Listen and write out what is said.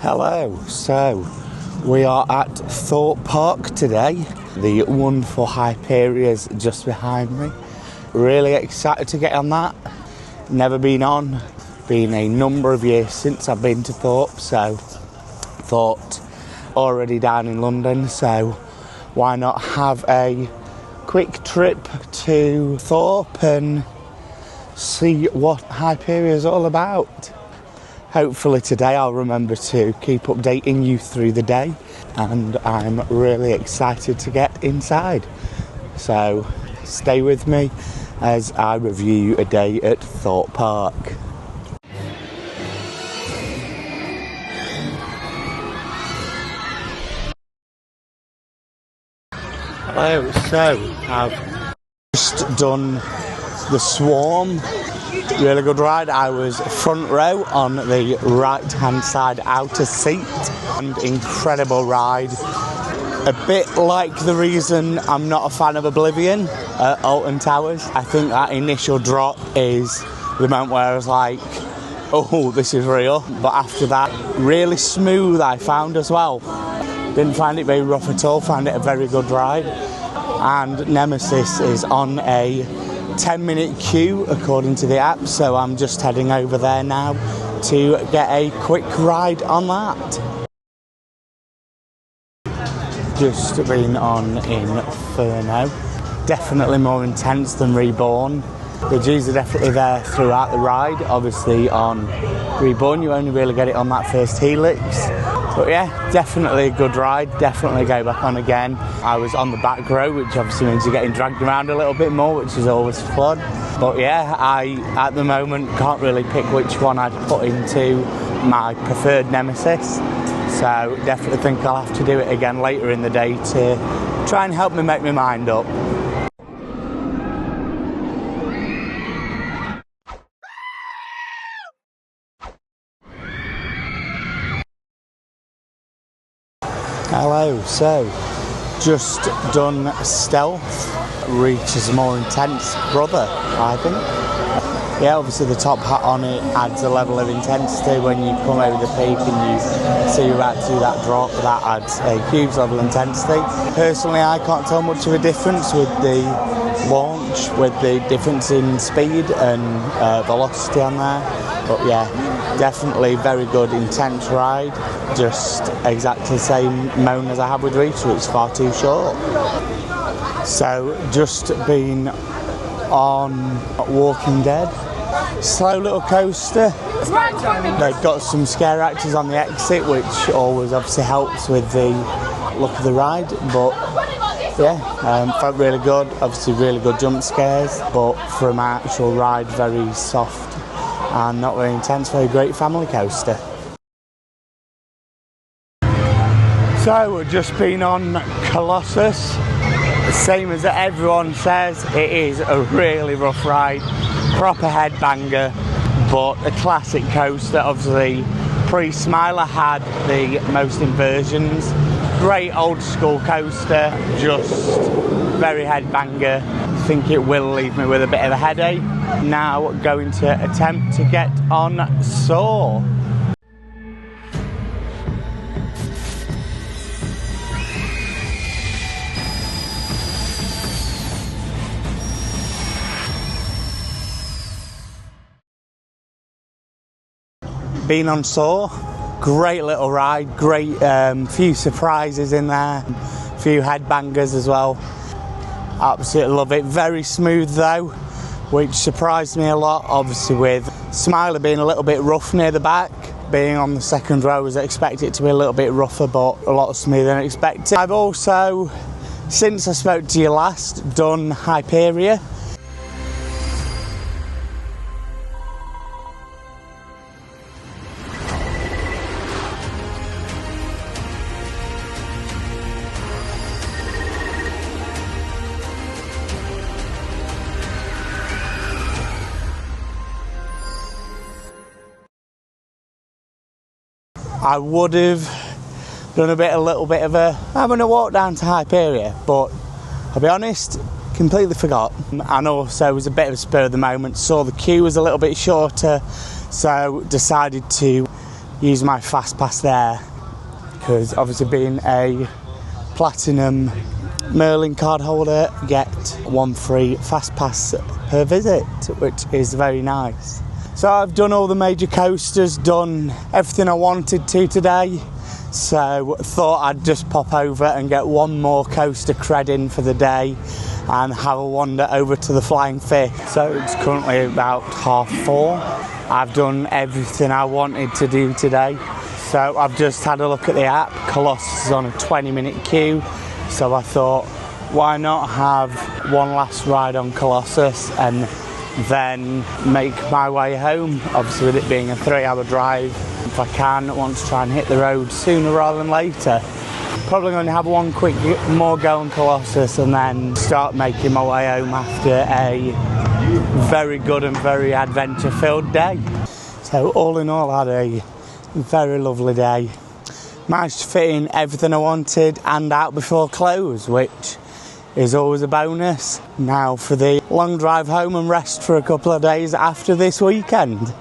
Hello, so we are at Thorpe Park today. The wonderful Hyperion is just behind me. Really excited to get on that. Never been on. Been a number of years since I've been to Thorpe, so thought already down in London, so why not have a quick trip to Thorpe and see what Hyperion is all about. Hopefully today I'll remember to keep updating you through the day, and I'm really excited to get inside. So stay with me as I review a day at Thorpe Park. Hello, so I've just done the Swarm. Really good ride. I was front row on the right hand side outer seat, and incredible ride. A bit like the reason I'm not a fan of Oblivion at Alton Towers. I think that initial drop is the moment where I was like, oh, this is real. But after that, really smooth I found as well. Didn't find it very rough at all, found it a very good ride. And Nemesis is on a 10-minute queue according to the app, so I'm just heading over there now to get a quick ride on that. Just been on Inferno. Definitely more intense than Reborn. The G's are definitely there throughout the ride. Obviously on Reborn you only really get it on that first helix. But yeah, definitely a good ride, definitely go back on again. I was on the back row, which obviously means you're getting dragged around a little bit more, which is always fun. But yeah, I, at the moment, can't really pick which one I'd put into my preferred Nemesis. So definitely think I'll have to do it again later in the day to try and help me make my mind up. Hello, so just done Stealth, reaches a more intense brother, I think. Yeah, obviously the top hat on it adds a level of intensity when you come over the peak and you see you're about to do that drop. That adds a huge level of intensity. Personally, I can't tell much of a difference with the launch, with the difference in speed and velocity on there. But yeah, definitely very good, intense ride. Just exactly the same moan as I have with Rita, it's far too short. So just been on Walking Dead. Slow little coaster. They've got some scare actors on the exit, which always obviously helps with the look of the ride. But yeah, felt really good. Obviously really good jump scares, but for my actual ride, very soft and not very intense. Very great family coaster. So we've just been on Colossus. The same as everyone says, it is a really rough ride, proper headbanger, but a classic coaster. Obviously pre-Smiler had the most inversions. Great old school coaster, just very headbanger. I think it will leave me with a bit of a headache. Now going to attempt to get on Saw. Been on Saw, great little ride, great few surprises in there, few headbangers as well. Absolutely love it. Very smooth though, which surprised me a lot. Obviously with Smiler being a little bit rough near the back, being on the second row, I was expecting it to be a little bit rougher, but a lot smoother than expected. I've also, since I spoke to you last, done Hyperion. I would have done a little bit of having a walk down to Hyperion, but I'll be honest, completely forgot. And also it was a bit of a spur of the moment, saw the queue was a little bit shorter, so decided to use my fast pass there, because obviously being a platinum Merlin card holder, get 1 free fast pass per visit, which is very nice. So I've done all the major coasters, done everything I wanted to today, so thought I'd just pop over and get one more coaster cred in for the day and have a wander over to the Flying Fish. So it's currently about 4:30. I've done everything I wanted to do today. So I've just had a look at the app. Colossus is on a 20-minute queue. So I thought, why not have one last ride on Colossus and then make my way home? Obviously with it being a 3-hour drive, if I can, want to try and hit the road sooner rather than later. Probably going to have one quick more go on Colossus and then start making my way home after a very good and very adventure-filled day. So all in all, I had a very lovely day. Managed to fit in everything I wanted and out before close, which is always a bonus. Now for the long drive home and rest for a couple of days after this weekend.